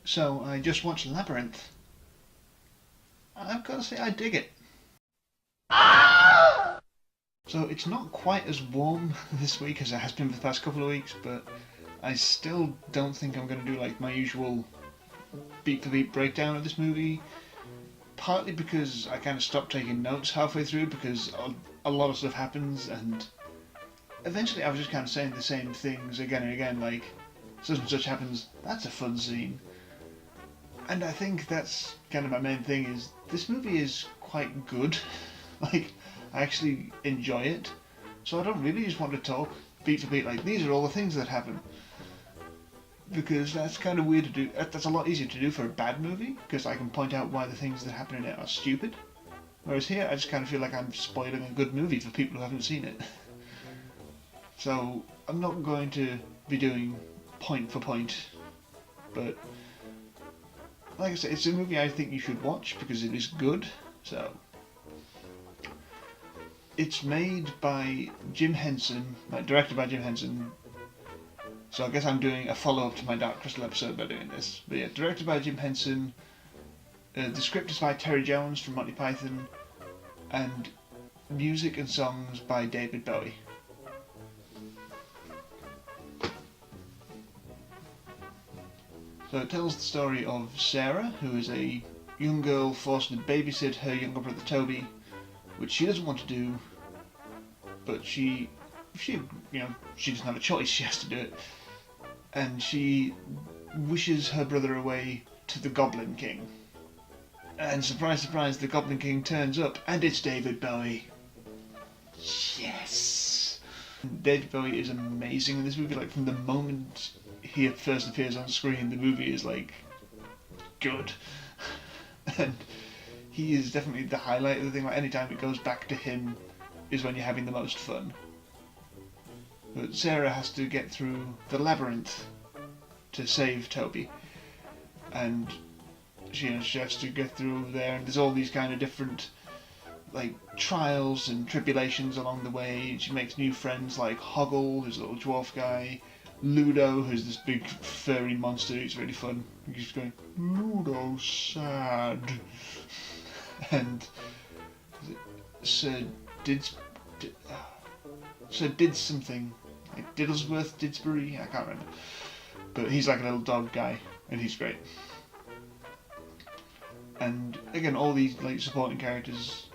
So I just watched Labyrinth. I've got to say I dig it. So it's not quite as warm this week as it has been for the past couple of weeks, but I still don't think I'm going to do like my usual beat for beat breakdown of this movie. Partly because I kind of stopped taking notes halfway through because a lot of stuff happens, and eventually I was just kind of saying the same things again and again, like such and such happens, that's a fun scene. And I think that's kind of my main thing, is this movie is quite good. Like, I actually enjoy it. So I don't really just want to talk beat for beat like, these are all the things that happen. Because that's kind of weird to do. That's a lot easier to do for a bad movie, because I can point out why the things that happen in it are stupid. Whereas here, I just kind of feel like I'm spoiling a good movie for people who haven't seen it. So I'm not going to be doing point for point, but like I said, it's a movie I think you should watch because it is good. So it's made by Jim Henson, directed by Jim Henson. So I guess I'm doing a follow-up to my Dark Crystal episode by doing this. But yeah, directed by Jim Henson. The script is by Terry Jones from Monty Python, and music and songs by David Bowie. So it tells the story of Sarah, who is a young girl forced to babysit her younger brother Toby, which she doesn't want to do, but she doesn't have a choice, she has to do it. And she wishes her brother away to the Goblin King. And surprise, surprise, the Goblin King turns up, and it's David Bowie. Yes! David Bowie is amazing in this movie. Like, from the moment he first appears on screen, the movie is, like, good. And he is definitely the highlight of the thing. Like, anytime it goes back to him is when you're having the most fun. But Sarah has to get through the labyrinth to save Toby. And she has to get through there, and there's all these kind of different like trials and tribulations along the way. She makes new friends like Hoggle, who's a little dwarf guy, Ludo, who's this big furry monster who's really fun. He's going, Ludo sad. And Sir did something, like Diddlesworth, Didsbury, I can't remember. But he's like a little dog guy, and he's great. And again, all these like supporting characters,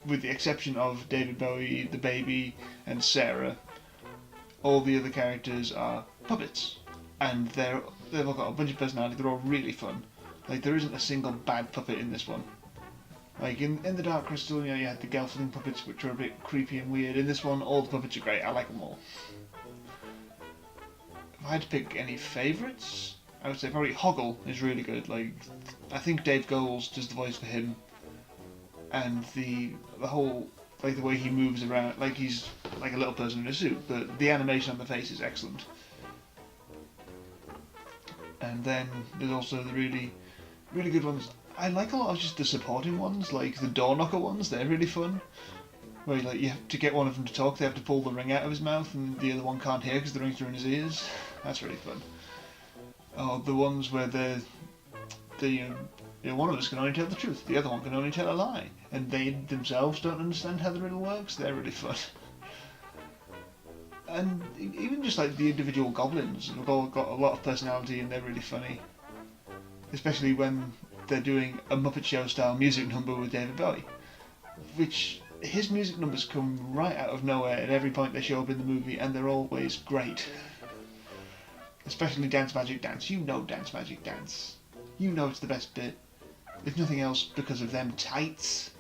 with the exception of David Bowie, the baby, and Sarah, all the other characters are puppets, and they've all got a bunch of personality. They're all really fun. Like, there isn't a single bad puppet in this one. Like in the Dark Crystal, you had the Gelfling puppets, which are a bit creepy and weird. In this one, all the puppets are great. I like them all. If I had to pick any favourites, I would say probably Hoggle is really good. Like, I think Dave Goelz does the voice for him, and the whole, like, the way he moves around, like he's like a little person in a suit, but the animation on the face is excellent. And then there's also the really, really good ones. I like a lot of just the supporting ones, like the door knocker ones. They're really fun. Where like you have to get one of them to talk, they have to pull the ring out of his mouth, and the other one can't hear because the ring's through in his ears. That's really fun. Oh, the ones where one of us can only tell the truth, the other one can only tell a lie, and they themselves don't understand how the riddle works. They're really fun. And even just like the individual goblins have all got a lot of personality, and they're really funny. Especially when they're doing a Muppet Show style music number with David Bowie, which his music numbers come right out of nowhere at every point they show up in the movie, and they're always great. Especially Dance Magic Dance. You know Dance Magic Dance. You know it's the best bit. If nothing else, because of them tights.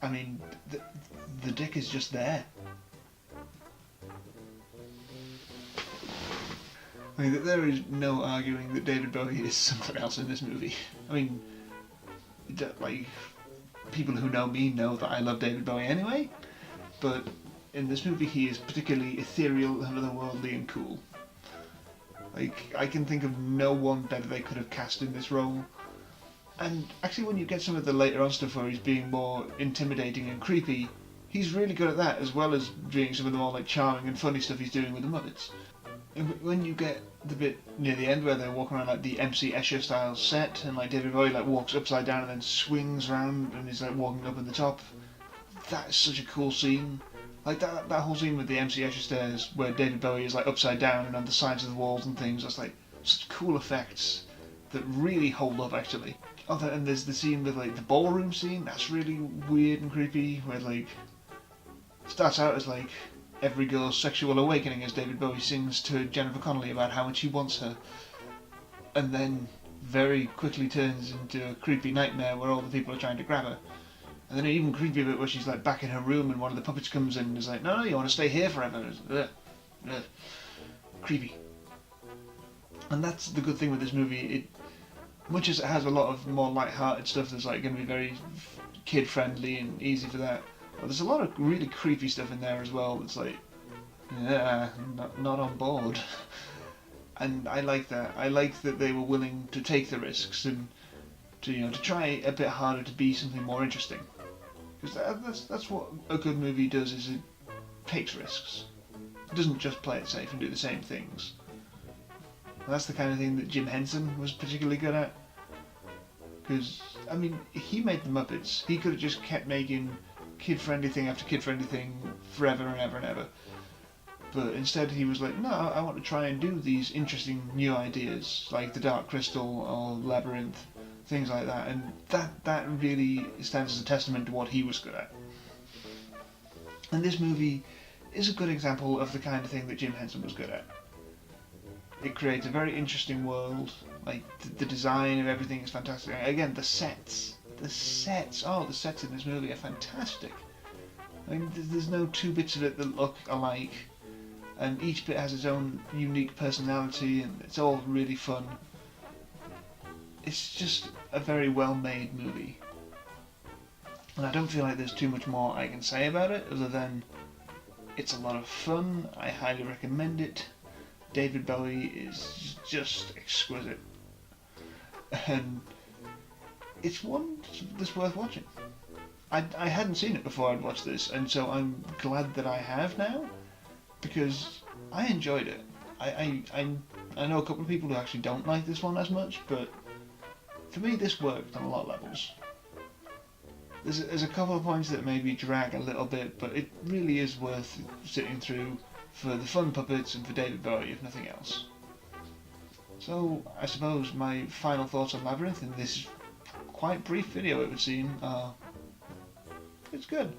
I mean, the dick is just there. I mean, there is no arguing that David Bowie is someone else in this movie. I mean, like, people who know me know that I love David Bowie anyway, but in this movie he is particularly ethereal and otherworldly and cool. Like, I can think of no one better they could have cast in this role. And actually, when you get some of the later on stuff where he's being more intimidating and creepy, he's really good at that, as well as doing some of the more like charming and funny stuff he's doing with the Muppets. when you get the bit near the end where they're walking around like the MC Escher style set, and like David Bowie like walks upside down and then swings around and is like walking up in the top, that's such a cool scene. Like that whole scene with the MC Escher stairs where David Bowie is like upside down and on the sides of the walls and things. That's like such cool effects that really hold up actually. Oh, and there's the scene with like the ballroom scene. That's really weird and creepy. Where like starts out as like every girl's sexual awakening as David Bowie sings to Jennifer Connelly about how much he wants her, and then very quickly turns into a creepy nightmare where all the people are trying to grab her. And then an even creepy bit where she's like back in her room and one of the puppets comes in and is like, no, you want to stay here forever. Ugh, ugh. Creepy. And that's the good thing with this movie. It, much as it has a lot of more light-hearted stuff that's like going to be very kid-friendly and easy for that, well, there's a lot of really creepy stuff in there as well that's like, yeah, not on board. And I like that. I like that they were willing to take the risks and to try a bit harder to be something more interesting. Because that's what a good movie does, is it takes risks. It doesn't just play it safe and do the same things. And that's the kind of thing that Jim Henson was particularly good at. Because, I mean, he made the Muppets. He could have just kept making kid-friendly thing after kid-friendly thing forever and ever and ever. But instead he was like, no, I want to try and do these interesting new ideas, like The Dark Crystal or Labyrinth, things like that. And that really stands as a testament to what he was good at. And this movie is a good example of the kind of thing that Jim Henson was good at. It creates a very interesting world. Like the design of everything is fantastic. Again, the sets. The sets in this movie are fantastic. I mean, there's no two bits of it that look alike, and each bit has its own unique personality, and it's all really fun. It's just a very well-made movie. And I don't feel like there's too much more I can say about it, other than it's a lot of fun. I highly recommend it. David Bowie is just exquisite. And it's one that's worth watching. I hadn't seen it before I'd watched this, and so I'm glad that I have now, because I enjoyed it. I know a couple of people who actually don't like this one as much, but for me this worked on a lot of levels. There's a couple of points that maybe drag a little bit, but it really is worth sitting through for the fun puppets and for David Bowie, if nothing else. So, I suppose my final thoughts on Labyrinth in this quite brief video, it would seem, are it's good.